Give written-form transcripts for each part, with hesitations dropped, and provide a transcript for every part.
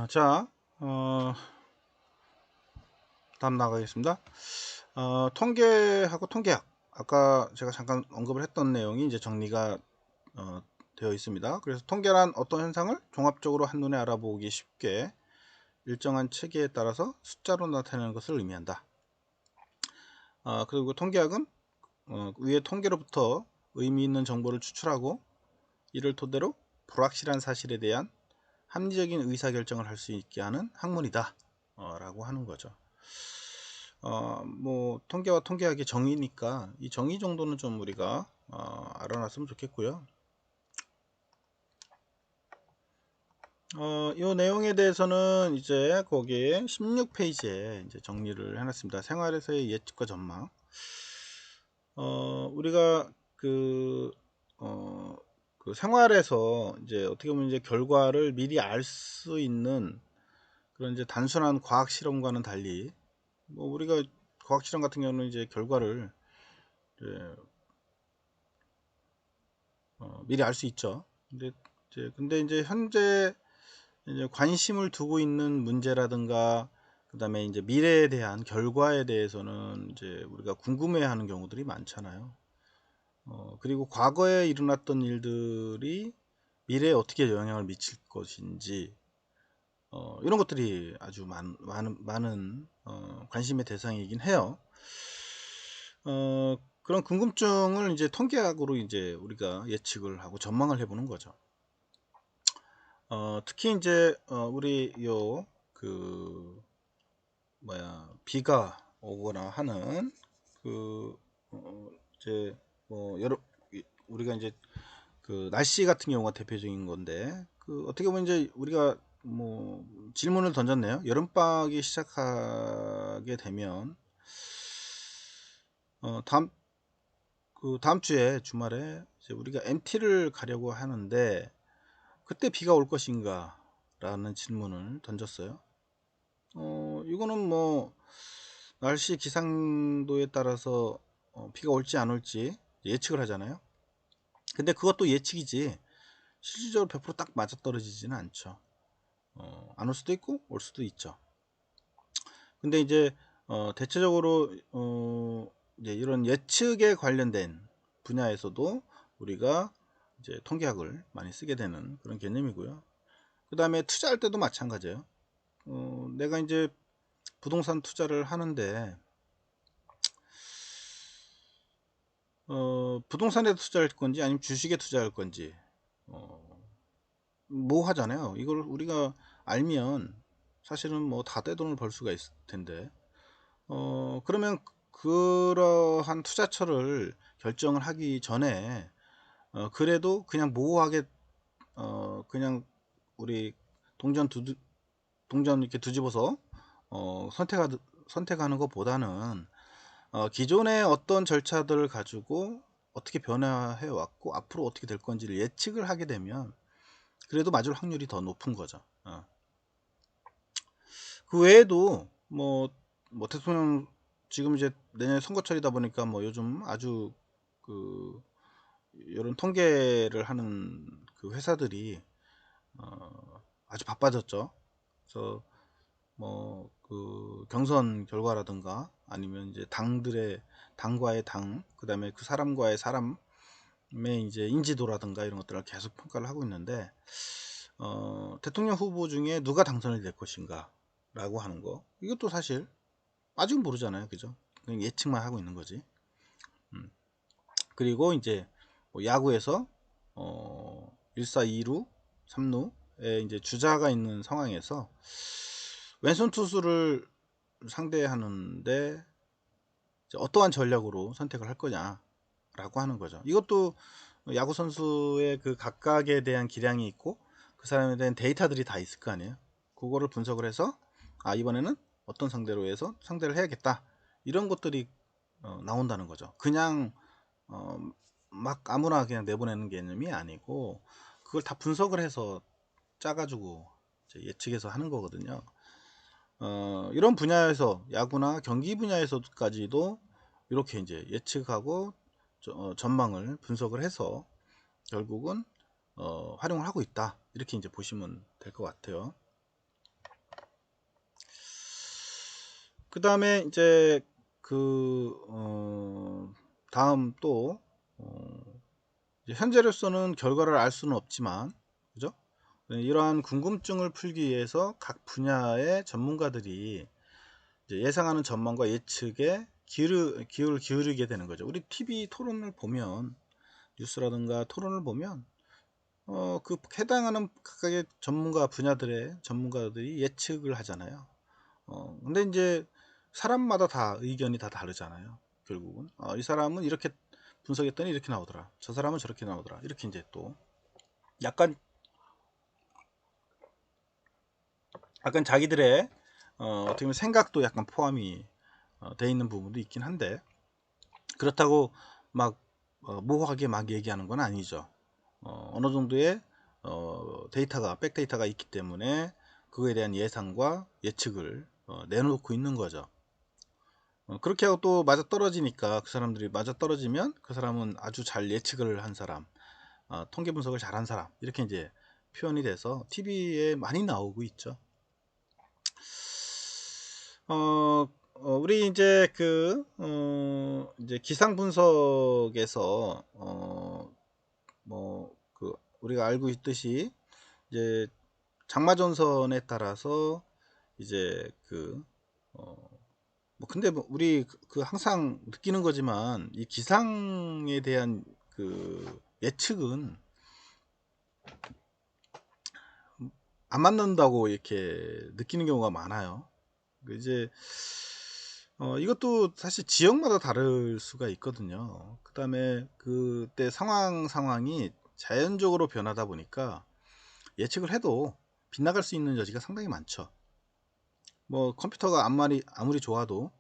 자, 다음 나가겠습니다. 통계하고 통계학. 아까 제가 잠깐 언급을 했던 내용이 이제 정리가 되어 있습니다. 그래서 통계란 어떤 현상을 종합적으로 한눈에 알아보기 쉽게 일정한 체계에 따라서 숫자로 나타내는 것을 의미한다. 그리고 통계학은 위의 통계로부터 의미 있는 정보를 추출하고 이를 토대로 불확실한 사실에 대한 합리적인 의사결정을 할 수 있게 하는 학문이다 라고 하는 거죠. 뭐 통계와 통계학의 정의니까 이 정의 정도는 좀 우리가 알아놨으면 좋겠고요. 이 내용에 대해서는 이제 거기에 16페이지에 이제 정리를 해놨습니다. 생활에서의 예측과 전망. 우리가 그 생활에서 이제 어떻게 보면 이제 결과를 미리 알 수 있는 그런 이제 단순한 과학 실험과는 달리, 뭐 우리가 과학 실험 같은 경우는 이제 결과를 이제 미리 알 수 있죠. 근데 이제 현재 이제 관심을 두고 있는 문제라든가 그다음에 이제 미래에 대한 결과에 대해서는 이제 우리가 궁금해하는 경우들이 많잖아요. 그리고 과거에 일어났던 일들이 미래에 어떻게 영향을 미칠 것인지 이런 것들이 아주 많은 관심의 대상이긴 해요. 그런 궁금증을 이제 통계학으로 이제 우리가 예측을 하고 전망을 해보는 거죠. 특히 이제 우리 그 비가 오거나 하는 그 이제 뭐 여러 우리가 이제 그 날씨 같은 경우가 대표적인 건데, 그 어떻게 보면 이제 우리가 뭐 질문을 던졌네요. 여름방학이 시작하게 되면 다음 주에 주말에 이제 우리가 MT를 가려고 하는데 그때 비가 올 것인가 라는 질문을 던졌어요. 이거는 뭐 날씨 기상도에 따라서 비가 올지 안 올지 예측을 하잖아요. 근데 그것도 예측이지 실질적으로 100%딱 맞아떨어지지는 않죠. 안 올 수도 있고 올 수도 있죠. 근데 이제 대체적으로 이제 이런 예측에 관련된 분야에서도 우리가 이제 통계학을 많이 쓰게 되는 그런 개념이고요. 그 다음에 투자할 때도 마찬가지예요. 내가 이제 부동산 투자를 하는데 부동산에 투자할 건지 아니면 주식에 투자할 건지 뭐 하잖아요. 이걸 우리가 알면 사실은 뭐 다 떼돈을 벌 수가 있을 텐데, 그러면 그러한 투자처를 결정을 하기 전에 그래도 그냥 모호하게 그냥 우리 동전 동전 이렇게 뒤집어서 선택하는 것보다는 기존의 어떤 절차들을 가지고 어떻게 변화해 왔고 앞으로 어떻게 될 건지를 예측을 하게 되면 그래도 맞을 확률이 더 높은 거죠. 그 외에도 뭐 대통령 지금 이제 내년 선거철이다 보니까 뭐 요즘 아주 그 이런 통계를 하는 그 회사들이 아주 바빠졌죠. 그래서 뭐 그 경선 결과라든가 아니면 이제 당과의 당, 그다음에 그 사람과의 사람의 이제 인지도라든가 이런 것들을 계속 평가를 하고 있는데, 대통령 후보 중에 누가 당선이 될 것인가라고 하는 거, 이것도 사실 아직은 모르잖아요, 그죠? 그냥 예측만 하고 있는 거지. 그리고 이제 뭐 야구에서 1사 2루 3루에 이제 주자가 있는 상황에서 왼손 투수를 상대하는데 어떠한 전략으로 선택을 할 거냐라고 하는 거죠. 이것도 야구 선수의 그 각각에 대한 기량이 있고 그 사람에 대한 데이터들이 다 있을 거 아니에요. 그거를 분석을 해서 이번에는 어떤 상대로 해서 상대를 해야겠다, 이런 것들이 나온다는 거죠. 그냥 어, 막 아무나 그냥 내보내는 개념이 아니고 그걸 다 분석을 해서 짜가지고 이제 예측해서 하는 거거든요. 이런 분야에서 야구나 경기 분야에서까지도 이렇게 이제 예측하고 전망을 분석을 해서 결국은 활용을 하고 있다, 이렇게 이제 보시면 될 것 같아요. 그 다음에 이제 다음 또 이제 현재로서는 결과를 알 수는 없지만, 그죠? 이러한 궁금증을 풀기 위해서 각 분야의 전문가들이 이제 예상하는 전망과 예측에 기울을 기울이게 되는 거죠. 우리 TV 토론을 보면, 뉴스라든가 토론을 보면 그 해당하는 각각의 전문가 분야들의 전문가들이 예측을 하잖아요. 근데 이제 사람마다 다 의견이 다 다르잖아요. 결국은 이 사람은 이렇게 분석했더니 이렇게 나오더라. 저 사람은 저렇게 나오더라. 이렇게 이제 또 약간 자기들의 어떻게 보면 생각도 약간 포함이 돼 있는 부분도 있긴 한데, 그렇다고 막 모호하게 막 얘기하는 건 아니죠. 어느 정도의 데이터가 백데이터가 있기 때문에 그거에 대한 예상과 예측을 내놓고 있는 거죠. 그렇게 하고 또 맞아 떨어지니까, 그 사람들이 맞아 떨어지면 그 사람은 아주 잘 예측을 한 사람, 통계 분석을 잘한 사람, 이렇게 이제 표현이 돼서 TV에 많이 나오고 있죠. 우리 이제 이제 기상 분석에서 우리가 알고 있듯이 이제 장마 전선에 따라서 이제 근데 뭐 우리 항상 느끼는 거지만, 이 기상에 대한 예측은 안 맞는다고 이렇게 느끼는 경우가 많아요. 이제 이것도 사실 지역마다 다를 수가 있거든요. 그 다음에 그때 상황이 자연적으로 변하다 보니까 예측을 해도 빗나갈 수 있는 여지가 상당히 많죠. 뭐 컴퓨터가 아무리 좋아도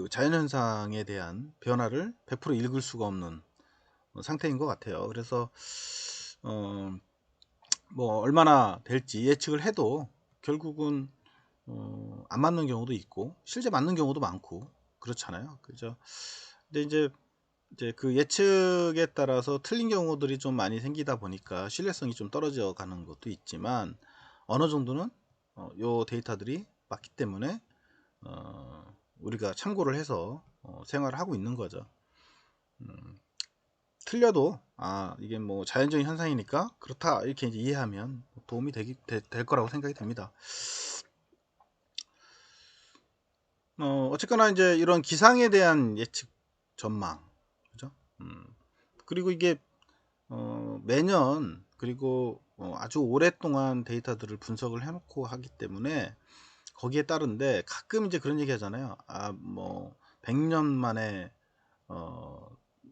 자연현상에 대한 변화를 100% 읽을 수가 없는 상태인 것 같아요. 그래서 뭐 얼마나 될지 예측을 해도 결국은 안 맞는 경우도 있고 실제 맞는 경우도 많고 그렇잖아요. 그죠? 근데 이제 그 예측에 따라서 틀린 경우들이 좀 많이 생기다 보니까 신뢰성이 좀 떨어져 가는 것도 있지만, 어느 정도는 요 데이터들이 맞기 때문에 우리가 참고를 해서 생활을 하고 있는 거죠. 틀려도 이게 뭐 자연적인 현상이니까 그렇다, 이렇게 이제 이해하면 도움이 될 거라고 생각이 됩니다. 어쨌거나 이제 이런 기상에 대한 예측 전망, 그죠? 그리고 이게 매년, 그리고 아주 오랫동안 데이터들을 분석을 해놓고 하기 때문에 거기에 따른데, 가끔 이제 그런 얘기 하잖아요. 뭐 100년 만에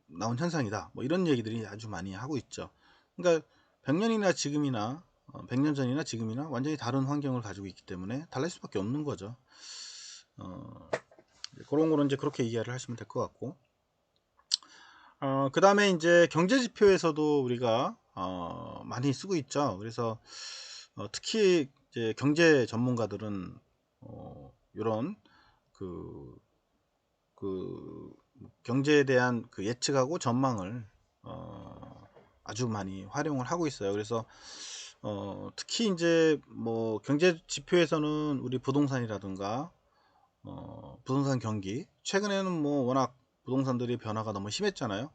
나온 현상이다, 뭐 이런 얘기들이 아주 많이 하고 있죠. 그러니까 100년이나 지금이나 100년 전이나 지금이나 완전히 다른 환경을 가지고 있기 때문에 달라질 수밖에 없는 거죠. 그런 거는 이제 그렇게 이해를 하시면 될 것 같고, 그 다음에 이제 경제 지표에서도 우리가 많이 쓰고 있죠. 그래서 특히 이제 경제 전문가들은 이런 그, 그 경제에 대한 예측하고 전망을 아주 많이 활용을 하고 있어요. 그래서 특히 이제 뭐 경제 지표에서는 우리 부동산이라든가 부동산 경기, 최근에는 뭐 워낙 부동산들이 변화가 너무 심했잖아요.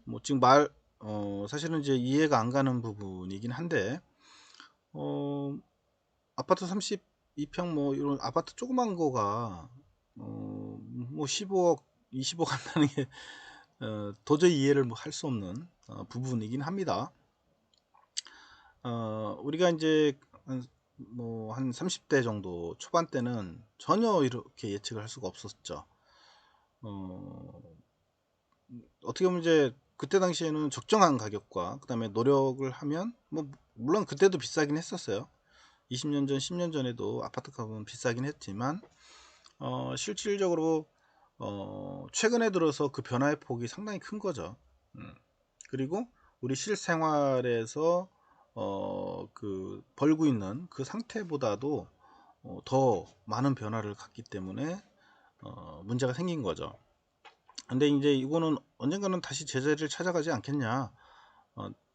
뭐 지금 사실은 이제 이해가 안 가는 부분이긴 한데, 아파트 32평 뭐 이런 아파트 조그만 거가 뭐 15억 20억 한다는 게 도저히 이해를 뭐 할 수 없는 부분이긴 합니다. 우리가 이제 한 30대 정도 초반 때는 전혀 이렇게 예측을 할 수가 없었죠. 어떻게 보면 이제 그때 당시에는 적정한 가격과 그 다음에 노력을 하면, 뭐 물론 그때도 비싸긴 했었어요. 20년 전 10년 전에도 아파트 값은 비싸긴 했지만 실질적으로 최근에 들어서 그 변화의 폭이 상당히 큰 거죠. 그리고 우리 실생활에서 벌고 있는 그 상태보다도 더 많은 변화를 갖기 때문에 문제가 생긴 거죠. 근데 이제 이거는 언젠가는 다시 제자리를 찾아가지 않겠냐,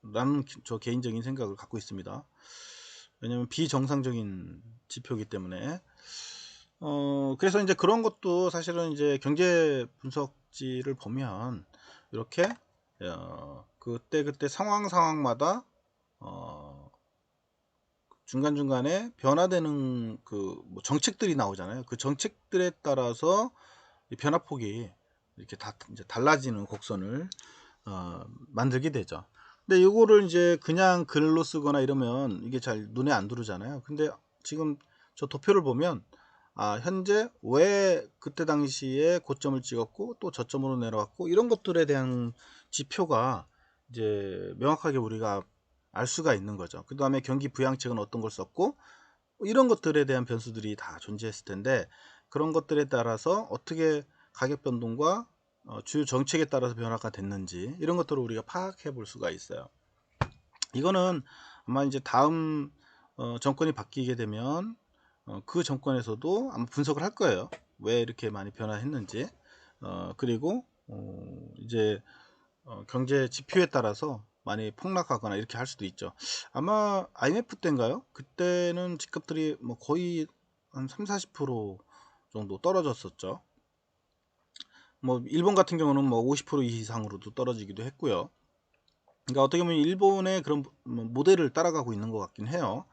라는 저 개인적인 생각을 갖고 있습니다. 왜냐면 비정상적인 지표이기 때문에. 그래서 이제 그런 것도 사실은 이제 경제 분석지를 보면 이렇게 그때 상황마다 어, 중간중간에 변화되는 뭐 정책들이 나오잖아요. 그 정책들에 따라서 이 변화폭이 이렇게 다 이제 달라지는 곡선을 만들게 되죠. 근데 이거를 이제 그냥 글로 쓰거나 이러면 이게 잘 눈에 안 들어오잖아요. 근데 지금 저 도표를 보면 현재 왜 그때 당시에 고점을 찍었고 또 저점으로 내려왔고 이런 것들에 대한 지표가 이제 명확하게 우리가 알 수가 있는 거죠. 그 다음에 경기 부양책은 어떤 걸 썼고 이런 것들에 대한 변수들이 다 존재했을 텐데 그런 것들에 따라서 어떻게 가격 변동과 주요 정책에 따라서 변화가 됐는지 이런 것들을 우리가 파악해 볼 수가 있어요. 이거는 아마 이제 다음 정권이 바뀌게 되면 그 정권에서도 아마 분석을 할 거예요. 왜 이렇게 많이 변화했는지. 그리고 이제 경제 지표에 따라서 많이 폭락하거나 이렇게 할 수도 있죠. 아마 IMF 때인가요? 그때는 집값들이 뭐 거의 한 3, 40% 정도 떨어졌었죠. 뭐 일본 같은 경우는 뭐 50% 이상으로도 떨어지기도 했고요. 그러니까 어떻게 보면 일본의 그런 모델을 따라가고 있는 것 같긴 해요.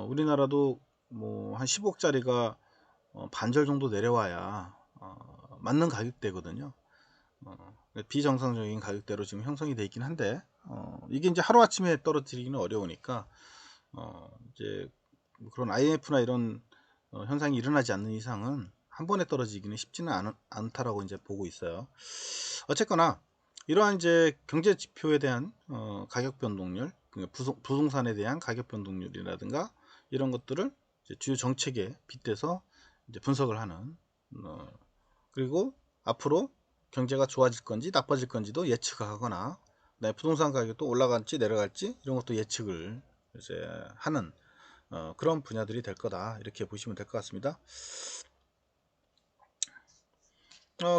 우리나라도 뭐 한 10억짜리가 반절 정도 내려와야 맞는 가격대거든요. 비정상적인 가격대로 지금 형성이 되어 있긴 한데 이게 이제 하루아침에 떨어뜨리기는 어려우니까 이제 그런 IMF나 이런 현상이 일어나지 않는 이상은 한 번에 떨어지기는 쉽지는 않다라고 이제 보고 있어요. 어쨌거나 이러한 이제 경제 지표에 대한 가격 변동률, 그러니까 부동산에 대한 가격 변동률이라든가 이런 것들을 이제 주요 정책에 빗대서 이제 분석을 하는 그리고 앞으로 경제가 좋아질 건지 나빠질 건지도 예측하거나 부동산 가격이 또 올라갈지 내려갈지 이런 것도 예측을 이제 하는 그런 분야들이 될 거다 이렇게 보시면 될 것 같습니다.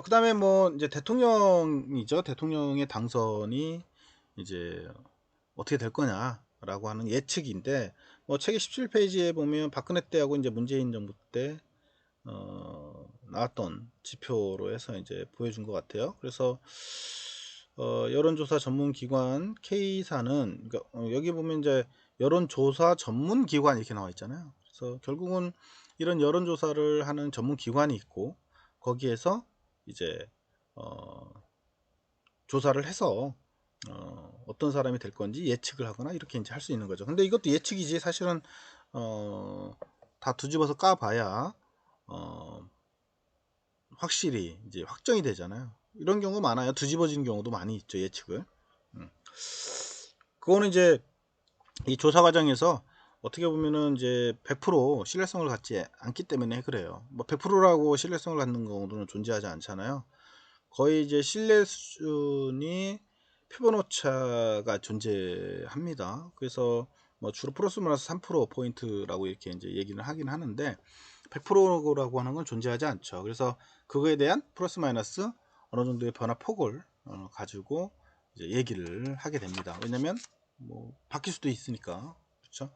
그 다음에 뭐 이제 대통령이죠. 대통령의 당선이 이제 어떻게 될 거냐라고 하는 예측인데 뭐 책의 17페이지에 보면 박근혜 때하고 이제 문재인 정부 때 나왔던 지표로 해서 이제 보여준 것 같아요. 그래서 여론조사 전문기관 K사는 그러니까 여기 보면 이제 여론조사 전문기관 이렇게 나와 있잖아요. 그래서 결국은 이런 여론조사를 하는 전문기관이 있고 거기에서 이제 조사를 해서 어떤 사람이 될 건지 예측을 하거나 이렇게 이제 할 수 있는 거죠. 근데 이것도 예측이지 사실은 다 뒤집어서 까봐야 확실히 이제 확정이 되잖아요. 이런 경우 많아요. 뒤집어지는 경우도 많이 있죠. 예측을. 그거는 이제 이 조사 과정에서 어떻게 보면은 이제 100% 신뢰성을 갖지 않기 때문에 그래요. 뭐 100%라고 신뢰성을 갖는 경우는 존재하지 않잖아요. 거의 이제 신뢰 수준이 표본 오차가 존재합니다. 그래서 뭐 주로 플러스 마이너스 3% 포인트라고 이렇게 이제 얘기를 하긴 하는데 100%라고 하는 건 존재하지 않죠. 그래서 그거에 대한 플러스 마이너스 어느 정도의 변화 폭을 가지고 이제 얘기를 하게 됩니다. 왜냐면 뭐 바뀔 수도 있으니까. 그렇죠?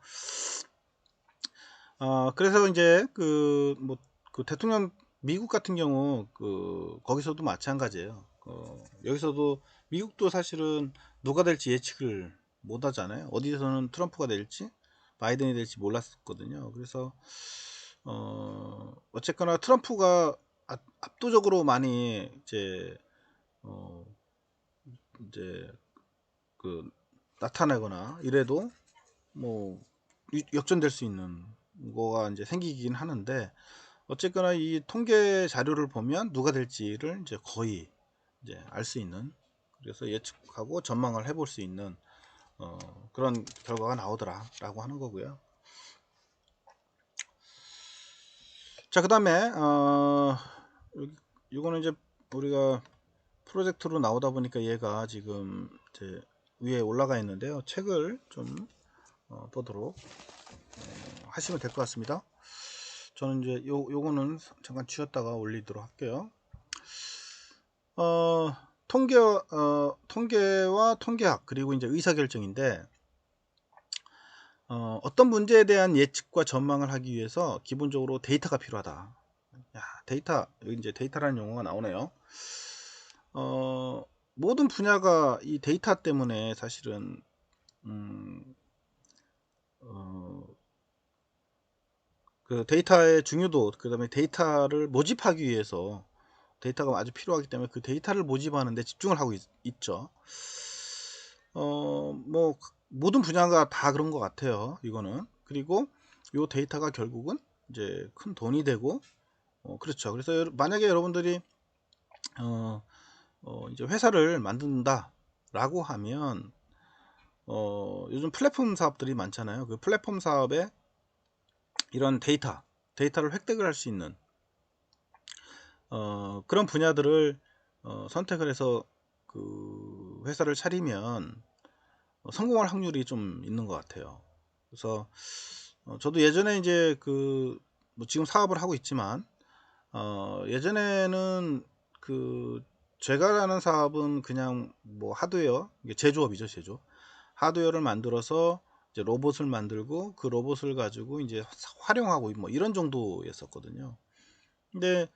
그래서 이제 그 대통령 미국 같은 경우 거기서도 마찬가지예요. 여기서도 미국도 사실은 누가 될지 예측을 못 하잖아요. 어디서는 트럼프가 될지 바이든이 될지 몰랐었거든요. 그래서 어쨌거나 트럼프가 압도적으로 많이 어, 이제 그 나타나거나 이래도 뭐 역전될 수 있는 거가 이제 생기긴 하는데 어쨌거나 이 통계 자료를 보면 누가 될지를 이제 거의 이제 알 수 있는 그래서 예측하고 전망을 해볼 수 있는 그런 결과가 나오더라라고 하는 거고요. 자, 그 다음에 이거는 이제 우리가 프로젝트로 나오다 보니까 얘가 지금 이제 위에 올라가 있는데요. 책을 좀 보도록 하시면 될 것 같습니다. 저는 이제 요거는 잠깐 지웠다가 올리도록 할게요. 통계와 통계학 그리고 이제 의사결정인데 어떤 문제에 대한 예측과 전망을 하기 위해서 기본적으로 데이터가 필요하다. 야, 데이터, 여기 이제 데이터라는 용어가 나오네요. 모든 분야가 이 데이터 때문에 사실은 음, 어, 그 데이터의 중요도, 그 다음에 데이터를 모집하기 위해서 데이터가 아주 필요하기 때문에 그 데이터를 모집하는 데 집중을 하고 있죠. 뭐 모든 분야가 다 그런 것 같아요, 이거는. 그리고 요 데이터가 결국은 이제 큰 돈이 되고, 그렇죠. 그래서 만약에 여러분들이 어, 이제 회사를 만든다라고 하면, 요즘 플랫폼 사업들이 많잖아요. 그 플랫폼 사업에 이런 데이터를 획득을 할 수 있는 그런 분야들을 선택을 해서 그 회사를 차리면 성공할 확률이 좀 있는 것 같아요. 그래서 저도 예전에 이제 뭐 지금 사업을 하고 있지만, 예전에는 그 제가 하는 사업은 그냥 뭐 하드웨어, 이게 제조업이죠, 제조. 하드웨어를 만들어서 이제 로봇을 만들고 그 로봇을 가지고 이제 활용하고 뭐 이런 정도였었거든요. 근데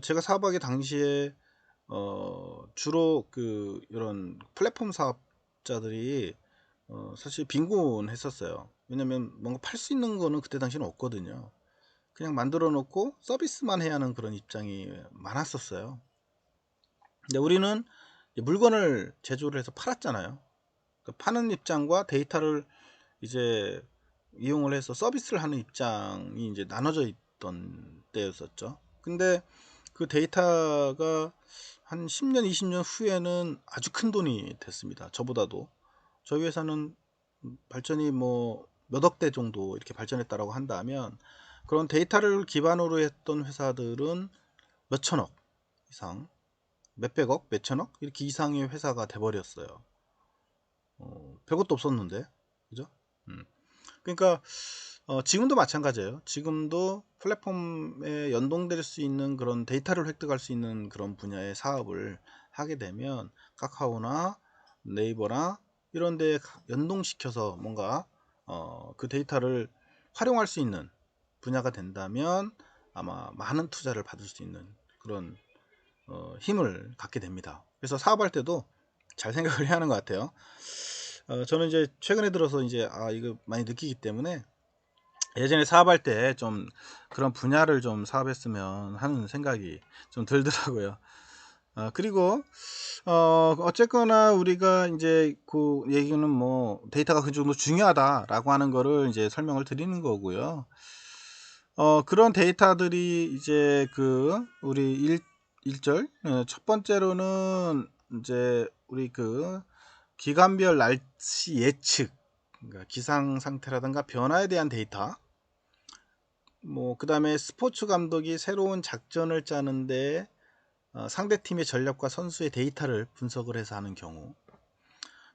제가 사업하기 당시에 주로 이런 플랫폼 사업자들이 사실 빈곤했었어요. 왜냐면 뭔가 팔 수 있는 거는 그때 당시는 없거든요. 그냥 만들어 놓고 서비스만 해야 하는 그런 입장이 많았었어요. 근데 우리는 물건을 제조를 해서 팔았잖아요. 그 파는 입장과 데이터를 이제 이용을 해서 서비스를 하는 입장이 이제 나눠져 있던 때였었죠. 근데 그 데이터가 한 10년, 20년 후에는 아주 큰 돈이 됐습니다. 저보다도. 저희 회사는 발전이 뭐 몇억 대 정도 이렇게 발전했다라고 한다면, 그런 데이터를 기반으로 했던 회사들은 몇천억 이상, 몇백억, 몇천억 이렇게 이상의 회사가 돼버렸어요. 별것도 없었는데, 그죠? 그러니까 지금도 마찬가지예요. 지금도 플랫폼에 연동될 수 있는 그런 데이터를 획득할 수 있는 그런 분야의 사업을 하게 되면 카카오나 네이버나 이런 데 연동시켜서 뭔가 그 데이터를 활용할 수 있는 분야가 된다면 아마 많은 투자를 받을 수 있는 그런 힘을 갖게 됩니다. 그래서 사업할 때도 잘 생각을 해야 하는 것 같아요. 저는 이제 최근에 들어서 이제 이거 많이 느끼기 때문에 예전에 사업할 때 좀 그런 분야를 좀 사업했으면 하는 생각이 좀 들더라고요. 그리고 어쨌거나 우리가 이제 그 얘기는 뭐 데이터가 그 정도 중요하다라고 하는 거를 이제 설명을 드리는 거고요. 그런 데이터들이 이제 우리 일절, 첫 번째로는 이제 우리 기간별 날씨 예측, 그러니까 기상 상태라든가 변화에 대한 데이터, 뭐 그다음에 스포츠 감독이 새로운 작전을 짜는데 상대팀의 전력과 선수의 데이터를 분석을 해서 하는 경우,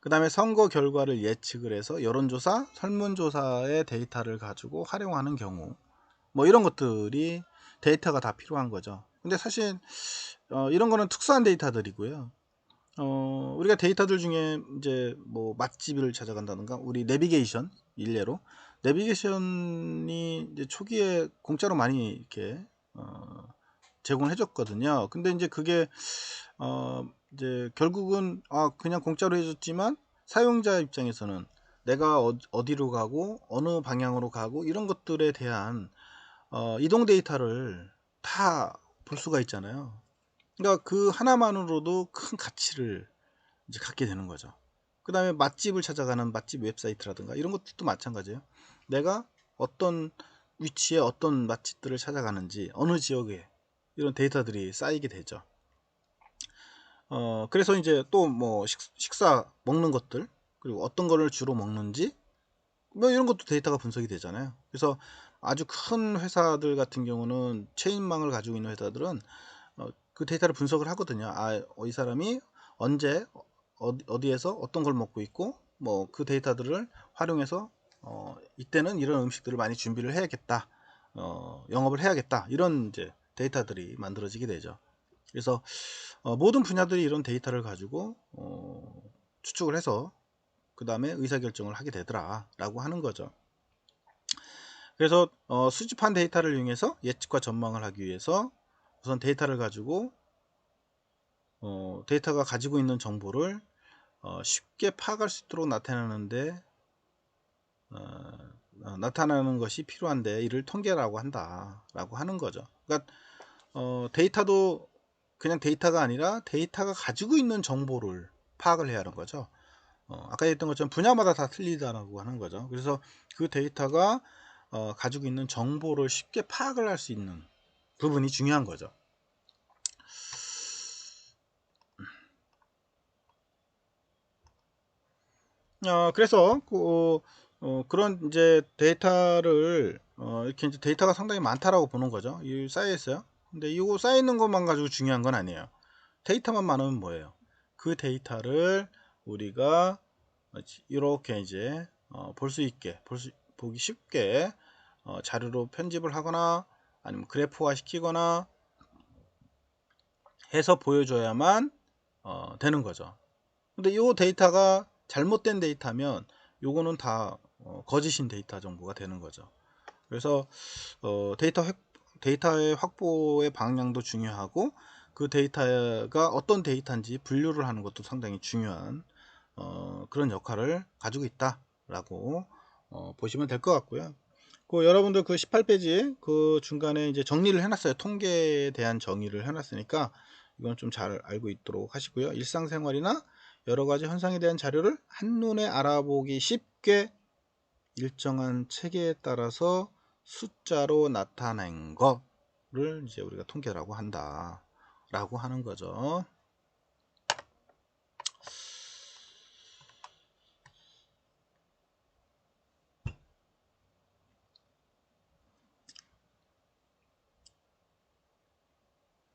그다음에 선거 결과를 예측을 해서 여론조사, 설문조사의 데이터를 가지고 활용하는 경우, 뭐 이런 것들이 데이터가 다 필요한 거죠. 근데 사실 이런 거는 특수한 데이터들이고요. 우리가 데이터들 중에 이제 뭐 맛집을 찾아간다든가, 우리 내비게이션 일례로 내비게이션이 이제 초기에 공짜로 많이 이렇게 제공해 줬거든요. 근데 이제 그게 이제 결국은 그냥 공짜로 해줬지만 사용자 입장에서는 내가 어디로 가고 어느 방향으로 가고 이런 것들에 대한 이동 데이터를 다 볼 수가 있잖아요. 그러니까 그 하나만으로도 큰 가치를 이제 갖게 되는 거죠. 그 다음에 맛집을 찾아가는 맛집 웹사이트라든가 이런 것들도 마찬가지예요. 내가 어떤 위치에 어떤 맛집들을 찾아가는지, 어느 지역에 이런 데이터들이 쌓이게 되죠. 그래서 이제 또 뭐 식사 먹는 것들, 그리고 어떤 거를 주로 먹는지, 뭐 이런 것도 데이터가 분석이 되잖아요. 그래서 아주 큰 회사들 같은 경우는, 체인망을 가지고 있는 회사들은 그 데이터를 분석을 하거든요. 이 사람이 언제 어디에서 어떤 걸 먹고 있고, 뭐 그 데이터들을 활용해서 이때는 이런 음식들을 많이 준비를 해야겠다, 영업을 해야겠다, 이런 이제 데이터들이 만들어지게 되죠. 그래서 모든 분야들이 이런 데이터를 가지고 추측을 해서 그 다음에 의사결정을 하게 되더라 라고 하는 거죠. 그래서 수집한 데이터를 이용해서 예측과 전망을 하기 위해서 우선 데이터를 가지고 데이터가 가지고 있는 정보를 쉽게 파악할 수 있도록 나타내는데 나타나는 것이 필요한데 이를 통계라고 한다 라고 하는 거죠. 그러니까 데이터도 그냥 데이터가 아니라 데이터가 가지고 있는 정보를 파악을 해야 하는 거죠. 아까 했던 것처럼 분야마다 다 틀리다라고 하는 거죠. 그래서 그 데이터가 가지고 있는 정보를 쉽게 파악을 할 수 있는 부분이 중요한 거죠. 그래서 그런 이제 데이터를 이렇게 이제 데이터가 상당히 많다라고 보는 거죠. 이 쌓여 있어요. 근데 이거 쌓여 있는 것만 가지고 중요한 건 아니에요. 데이터만 많으면 뭐예요? 그 데이터를 우리가 이렇게 이제 볼 수 있게 보기 쉽게 자료로 편집을 하거나 아니면 그래프화 시키거나 해서 보여줘야만 되는 거죠. 근데 이 데이터가 잘못된 데이터면 요거는 다 거짓인 데이터 정보가 되는 거죠. 그래서 데이터의 확보의 방향도 중요하고 그 데이터가 어떤 데이터인지 분류를 하는 것도 상당히 중요한 그런 역할을 가지고 있다라고 보시면 될 것 같고요. 여러분들 그 18페이지 그 중간에 이제 정리를 해놨어요. 통계에 대한 정의를 해놨으니까 이건 좀 잘 알고 있도록 하시고요. 일상생활이나 여러 가지 현상에 대한 자료를 한눈에 알아보기 쉽게 일정한 체계에 따라서 숫자로 나타낸 거를 이제 우리가 통계라고 한다 라고 하는 거죠.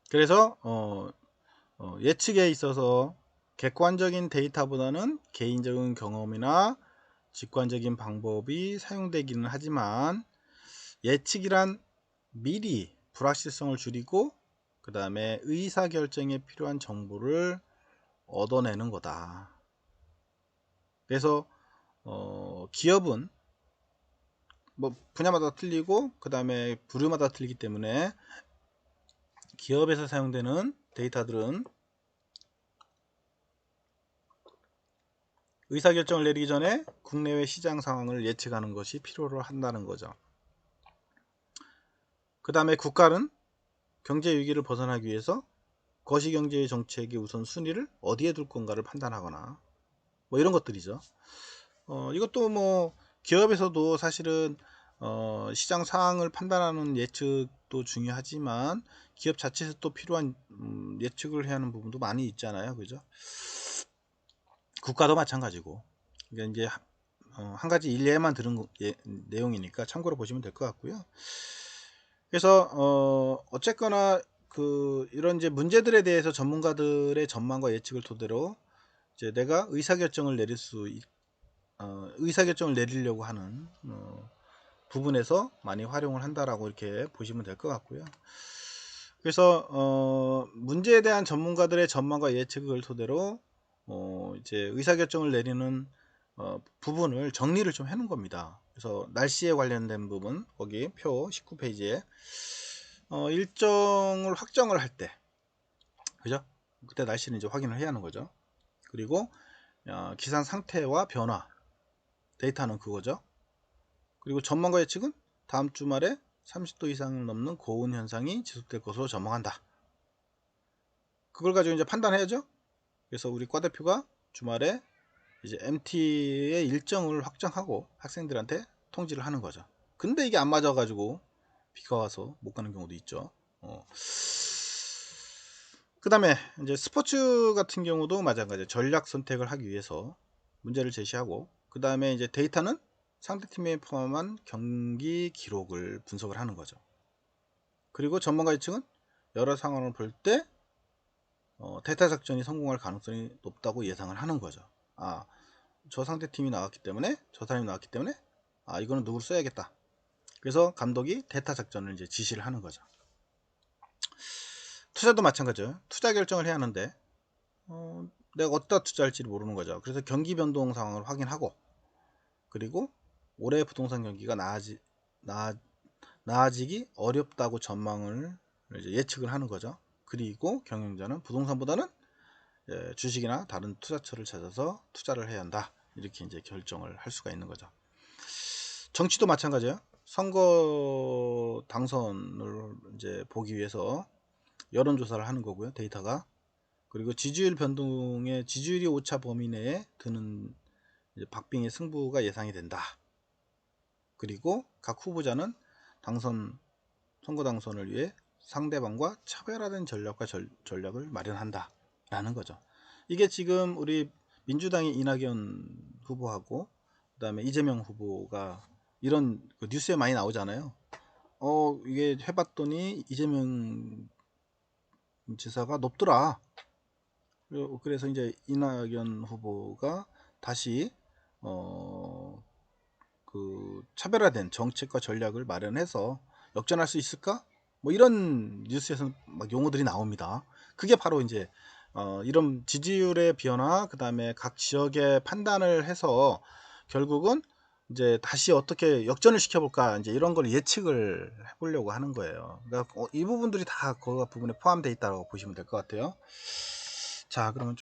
그래서 예측에 있어서 객관적인 데이터보다는 개인적인 경험이나 직관적인 방법이 사용되기는 하지만 예측이란 미리 불확실성을 줄이고 그 다음에 의사결정에 필요한 정보를 얻어내는 거다. 그래서 기업은 뭐 분야마다 틀리고 그 다음에 부류마다 틀리기 때문에 기업에서 사용되는 데이터들은 의사결정을 내리기 전에 국내외 시장 상황을 예측하는 것이 필요로 한다는 거죠. 그 다음에 국가는 경제 위기를 벗어나기 위해서 거시경제의 정책의 우선 순위를 어디에 둘 건가를 판단하거나 뭐 이런 것들이죠. 이것도 뭐 기업에서도 사실은 시장 상황을 판단하는 예측도 중요하지만 기업 자체에서 또 필요한 예측을 해야 하는 부분도 많이 있잖아요. 그죠? 국가도 마찬가지고. 그러니까 이제 한 가지 일례만 들은 내용이니까 참고로 보시면 될 것 같고요. 그래서 어쨌거나 이런 이제 문제들에 대해서 전문가들의 전망과 예측을 토대로 이제 내가 의사결정을 내리려고 하는 부분에서 많이 활용을 한다라고 이렇게 보시면 될 것 같고요. 그래서 문제에 대한 전문가들의 전망과 예측을 토대로 이제 의사결정을 내리는 부분을 정리를 좀 해놓은 겁니다. 그래서 날씨에 관련된 부분 거기 표 19페이지에 일정을 확정을 할 때 그죠? 그때 날씨는 이제 확인을 해야 하는 거죠. 그리고 기상 상태와 변화 데이터는 그거죠. 그리고 전망과 예측은 다음 주말에 30도 이상 넘는 고온 현상이 지속될 것으로 전망한다. 그걸 가지고 이제 판단해야죠. 그래서 우리 과 대표가 주말에 이제 MT의 일정을 확정하고 학생들한테 통지를 하는 거죠. 근데 이게 안 맞아가지고 비가 와서 못 가는 경우도 있죠. 그 다음에 이제 스포츠 같은 경우도 마찬가지예요. 전략 선택을 하기 위해서 문제를 제시하고 그 다음에 이제 데이터는 상대팀에 포함한 경기 기록을 분석을 하는 거죠. 그리고 전문가 예측은 여러 상황을 볼 때 대타 작전이 성공할 가능성이 높다고 예상을 하는 거죠. 저 상대팀이 나왔기 때문에 저 사람이 나왔기 때문에 이거는 누구를 써야겠다. 그래서 감독이 대타 작전을 이제 지시를 하는 거죠. 투자도 마찬가지죠. 투자 결정을 해야 하는데 내가 어디다 투자할지를 모르는 거죠. 그래서 경기 변동 상황을 확인하고, 그리고 올해 부동산 경기가 나아지기 어렵다고 전망을 이제 예측을 하는 거죠. 그리고 경영자는 부동산보다는 주식이나 다른 투자처를 찾아서 투자를 해야 한다. 이렇게 이제 결정을 할 수가 있는 거죠. 정치도 마찬가지예요. 선거 당선을 이제 보기 위해서 여론조사를 하는 거고요. 데이터가. 그리고 지지율 변동의 지지율이 오차 범위 내에 드는 이제 박빙의 승부가 예상이 된다. 그리고 각 후보자는 선거 당선을 위해 상대방과 차별화된 전략을 마련한다 라는 거죠. 이게 지금 우리 민주당의 이낙연 후보하고 그다음에 이재명 후보가 이런 뉴스에 많이 나오잖아요. 이게 해봤더니 이재명 지사가 높더라. 그래서 이제 이낙연 후보가 다시 차별화된 정책과 전략을 마련해서 역전할 수 있을까? 뭐 이런 뉴스에서 막 용어들이 나옵니다. 그게 바로 이제 이런 지지율의 변화, 그 다음에 각 지역의 판단을 해서 결국은 이제 다시 어떻게 역전을 시켜볼까, 이제 이런 걸 예측을 해보려고 하는 거예요. 그러니까 이 부분들이 다 그 부분에 포함되어 있다고 보시면 될 것 같아요. 자, 그러면